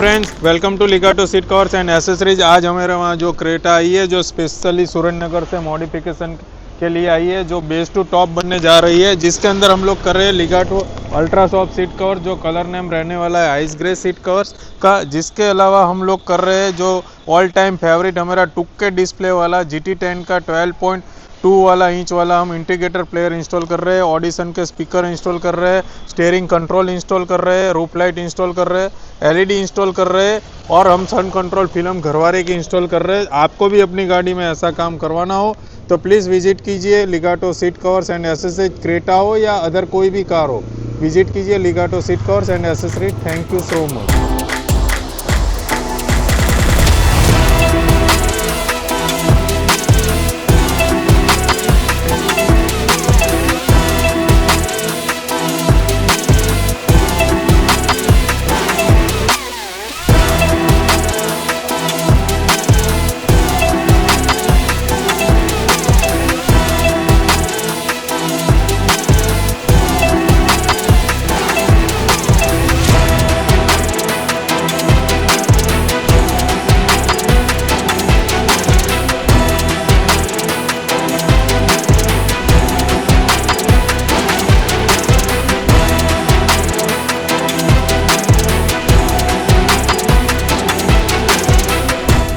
Friends, welcome to Ligato seat covers and accessories. आज हमारे वहाँ जो क्रेटा आई है जो स्पेशली सुरेंद्रनगर से मॉडिफिकेशन के लिए आई है, जो बेस टू टॉप बनने जा रही है, जिसके अंदर हम लोग कर रहे हैं लिगाटो अल्ट्रा सॉफ्ट सीट कवर, जो कलर नेम रहने वाला है आइस ग्रे सीट कवर्स का। जिसके अलावा हम लोग कर रहे हैं जो ऑल टाइम फेवरेट हमारा टुक्के डिस्प्ले वाला GT10 का 12.2 वाला इंच वाला हम इंटीग्रेटर प्लेयर इंस्टॉल कर रहे हैं, ऑडिशन के स्पीकर इंस्टॉल कर रहे हैं, स्टीयरिंग कंट्रोल इंस्टॉल कर रहे हैं, रूफ लाइट इंस्टॉल कर रहे हैं, LED इंस्टॉल कर रहे हैं और हम सन कंट्रोल फिल्म घरवारे की इंस्टॉल कर रहे हैं। आपको भी अपनी गाड़ी में ऐसा काम करवाना हो तो प्लीज़ विजिट कीजिए Ligato seat covers and accessories. Creta हो या अदर कोई भी कार हो, विजिट कीजिए Ligato seat covers and accessories. Thank you so much.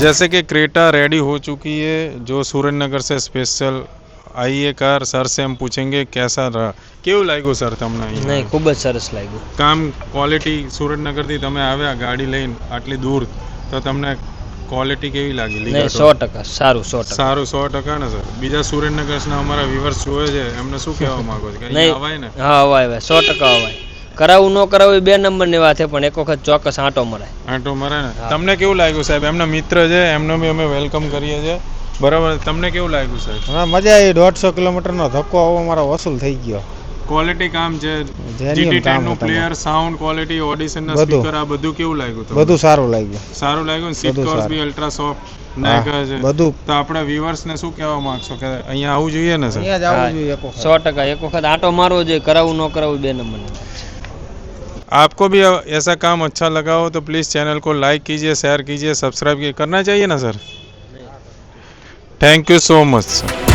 जैसे कि क्रेटा रेडी हो चुकी है, जो सुरेंद्रनगर से स्पेशल आई है कार। सर से हम पूछेंगे कैसा रहा, કેવું લાગ્યું સર તમને? નહીં, ખૂબ જ સરસ લાગ્યું કામ ક્વોલિટી સુરેન્દ્રનગરથી તમે આવ્યા ગાડી લઈને આટલી દૂર, તો તમને ક્વોલિટી કેવી લાગી? નહીં, 100% સારું, 100%. સારું 100% ને સર? બીજા સુરેન્દ્રનગરના અમારા વ્યુઅર્સ જોવે છે, એમને શું કહેવા માંગો છો? કે નહીં, અવાય ને? હા, અવાય 100% અવાય. કરાવવું ન કરાવવું એ બે નંબરની વાત છે, પણ એક વખત ચોક્કસ આંટો મરાય. આંટો મરાય ને? તમને કેવું લાગ્યું સાહેબ? એમના મિત્ર છે, એમનો બી અમે વેલકમ કરીએ છીએ. બરાબર, તમને કેવું લાગ્યું સાહેબ? હા, મજા આવી. 150 કિલોમીટરનો ધક્કો હવે મારો વસૂલ થઈ ગયો. ક્વોલિટી કામ છે, GT10 નું પ્લેયર, સાઉન્ડ ક્વોલિટી, ઓડિશન ના સ્પીકર, આ બધું કેવું લાગ્યું તમને? બધું સારું લાગ્યું. સારું લાગ્યું. સીટ કવર્સ બી અલ્ટ્રા સોફ્ટ નાખ્યા છે બધું. તો આપણે વ્યુઅર્સ ને શું કહેવા માંગશો કે અહીંયા આવવું જોઈએ ને સર? અહીંયા જ આવવું જોઈએ એક વખત. 100% એક વખત આંટો મારવો જોઈએ. કરાવવું ન કરાવવું બે નંબરની વાત. आपको भी ऐसा काम अच्छा लगा हो तो प्लीज़ चैनल को लाइक कीजिए, शेयर कीजिए, सब्सक्राइब कीजिए। करना चाहिए ना sir? Thank you so much sir.